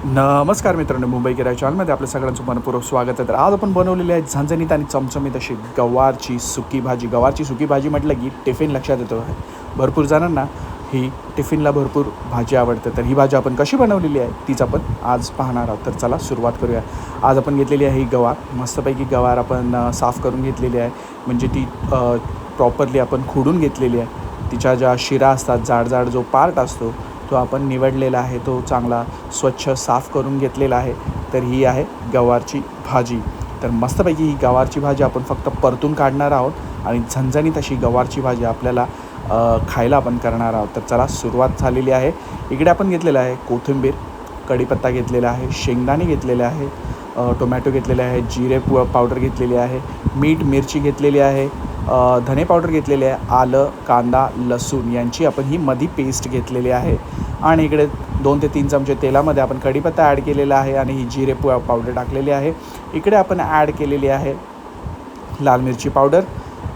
नमस्कार मित्रांनो, मुंबई किराया चॅनलमध्ये आपल्या सगळ्यांचं मनपूर्वक स्वागत आहे. तर आज आपण बनवलेली आहे झणझणीत आणि चमचमीत अशी गवारची सुकी भाजी. गवारची सुकी भाजी म्हटलं की टिफिन लक्षात येतो. भरपूर जणांना ही टिफिनला भरपूर भाजी आवडते. तर ही भाजी आपण कशी बनवलेली आहे तीच आपण आज पाहणार आहोत. तर चला सुरुवात करूया. आज आपण घेतलेली आहे ही गवार. मस्तपैकी गवार आपण साफ करून घेतलेली आहे. म्हणजे ती प्रॉपरली आपण खोडून घेतलेली आहे. तिच्या ज्या शिरा असतात, जाड जाड जो पार्ट असतो तो आपण निवडलेला आहे, तो चांगला स्वच्छ साफ करून घेतलेला आहे. तर ही आहे गवारची भाजी. तर मस्तपैकी ही गवारची भाजी आपण फक्त परतून काढणार आहोत आणि झणझणीत अशी गवारची भाजी आपल्याला खायला आपण करणार आहोत. तर चला सुरुवात झालेली आहे. इकडे आपण घेतलेलं आहे कोथिंबीर, कढीपत्ता घेतलेला आहे, शेंगदाणे घेतलेले आहे, टोमॅटो घेतलेले आहे, जिरे पावडर घेतलेली आहे, मीठ मिरची घेतलेली आहे, धने पावडर घेतलेले आहे, आलं कांदा लसूण यांची आपण ही मधी पेस्ट घेतलेली आहे. आणि इकडे 2 ते 3 चमचे तेलामध्ये आपण कढीपत्ता ॲड केलेला आहे आणि ही जिरे पावडर टाकलेली आहे. इकडे आपण ॲड केलेली आहे लाल मिरची पावडर,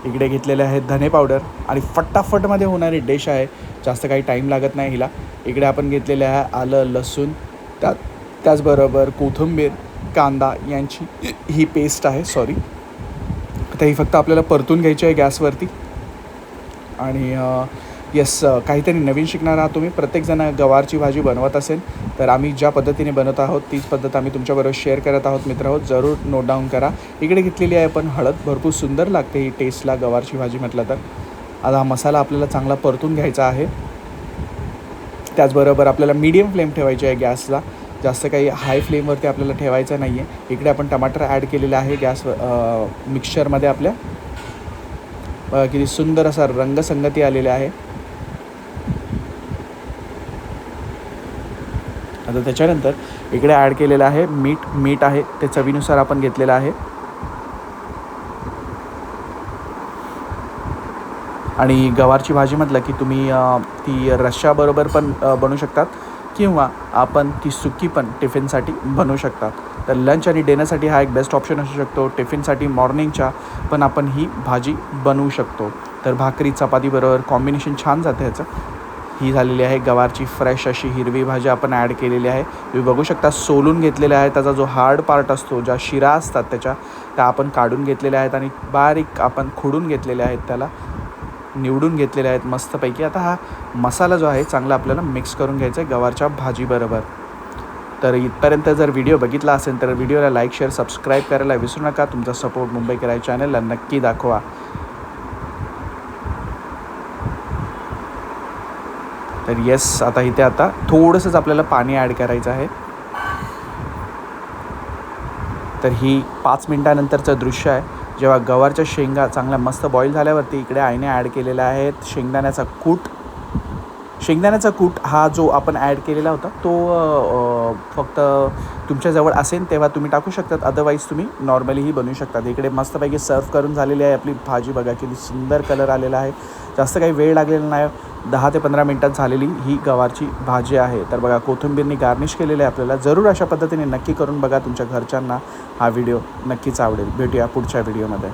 इकडे घेतलेले आहे धने पावडर आणि फटाफटमध्ये होणारी डिश आहे, जास्त काही टाईम लागत नाही हिला. इकडे आपण घेतलेले आहे आलं लसूण, त्याचबरोबर कोथिंबीर कांदा यांची ही पेस्ट आहे. आता ही फक्त आपल्याला परतून घ्यायची आहे गॅसवरती. आणि काहीतरी नवीन शिकणार आहात तुम्ही. प्रत्येकजण गवारची भाजी बनवत असेल तर आम्ही ज्या पद्धतीने बनवत आहोत तीच पद्धत आम्ही तुमच्याबरोबर शेअर करत आहोत. मित्र जरूर नोट डाऊन करा. इकडे घेतलेली आहे आपण हळद. भरपूर सुंदर लागते ही टेस्टला गवारची भाजी म्हटलं तर. आता हा मसाला आपल्याला चांगला परतून घ्यायचा आहे. त्याचबरोबर आपल्याला मीडियम फ्लेम ठेवायची आहे गॅसला, जास्त काही हाय फ्लेमवरती आपल्याला ठेवायचं नाही आहे. इकडे आपण टमाटर ॲड केलेलं आहे मिक्सचरमध्ये आपल्या. किती सुंदर असा रंगसंगती आलेला आहे. आता त्याच्यानंतर इकडे ॲड केलेलं आहे मीठ आहे ते चवीनुसार आपण घेतलेलं आहे. आणि गवारची भाजी म्हटलं की तुम्ही ती रश्श्याबरोबर पण बनवू शकतात किंवा आपण ती सुकी पण टिफिनसाठी बनवू शकतात. तर लंच आणि डिनरसाठी हा एक बेस्ट ऑप्शन असू शकतो. टिफिनसाठी मॉर्निंगच्या पण आपण ही भाजी बनवू शकतो. तर भाकरी चपातीबरोबर कॉम्बिनेशन छान जातं ह्याचं. ही झालेली आहे गवारची फ्रेश अशी हिरवी भाजी आपण ॲड केलेली आहे. तुम्ही बघू शकता सोलून घेतलेला आहे. त्याचा जो हार्ड पार्ट असतो, ज्या शिरा असतात त्या आपण काढून घेतलेल्या आहेत आणि बारीक आपण खोडून घेतलेल्या आहेत, त्याला निवडून घेतलेले आहेत मस्तपैकी. आता हा मसाला जो आहे चांगला आपल्याला मिक्स करून घ्यायचा आहे गवारच्या भाजीबरोबर. तर इथपर्यंत जर व्हिडिओ बघितला असेल तर व्हिडिओला लाईक शेअर सबस्क्राईब करायला विसरू नका. तुमचा सपोर्ट मुंबई किराया चॅनलला नक्की दाखवा. तर आता थोडंसंच आपल्याला पाणी ॲड करायचं आहे. तर ही 5 मिनटानंतरचं दृश्य आहे, जेव्हा गवारच्या शेंगा चांगल्या मस्त बॉईल झाल्यावरती इकडे आईने ॲड केलेला आहे शेंगदाण्याचा कूट हा जो आपण ॲड केलेला होता तो फक्त तुमच्याजवळ असेल तेव्हा तुम्ही टाकू शकतात, अदरवाईज तुम्ही नॉर्मलीही बनवू शकतात. इकडे मस्तपैकी सर्व करून झालेली आहे आपली भाजी. बघा किती सुंदर कलर आलेला आहे. जास्त काही वेळ लागलेला नाही, 10 ते 15 मिनटात झालेली ही गवारची भाजी आहे. तर बघा कोथिंबीरनी गार्निश केलेलं आहे आपल्याला. जरूर अशा पद्धतीने नक्की करून बघा. तुमच्या घरच्यांना हा व्हिडिओ नक्कीच आवडेल. भेटूया पुढच्या व्हिडिओमध्ये.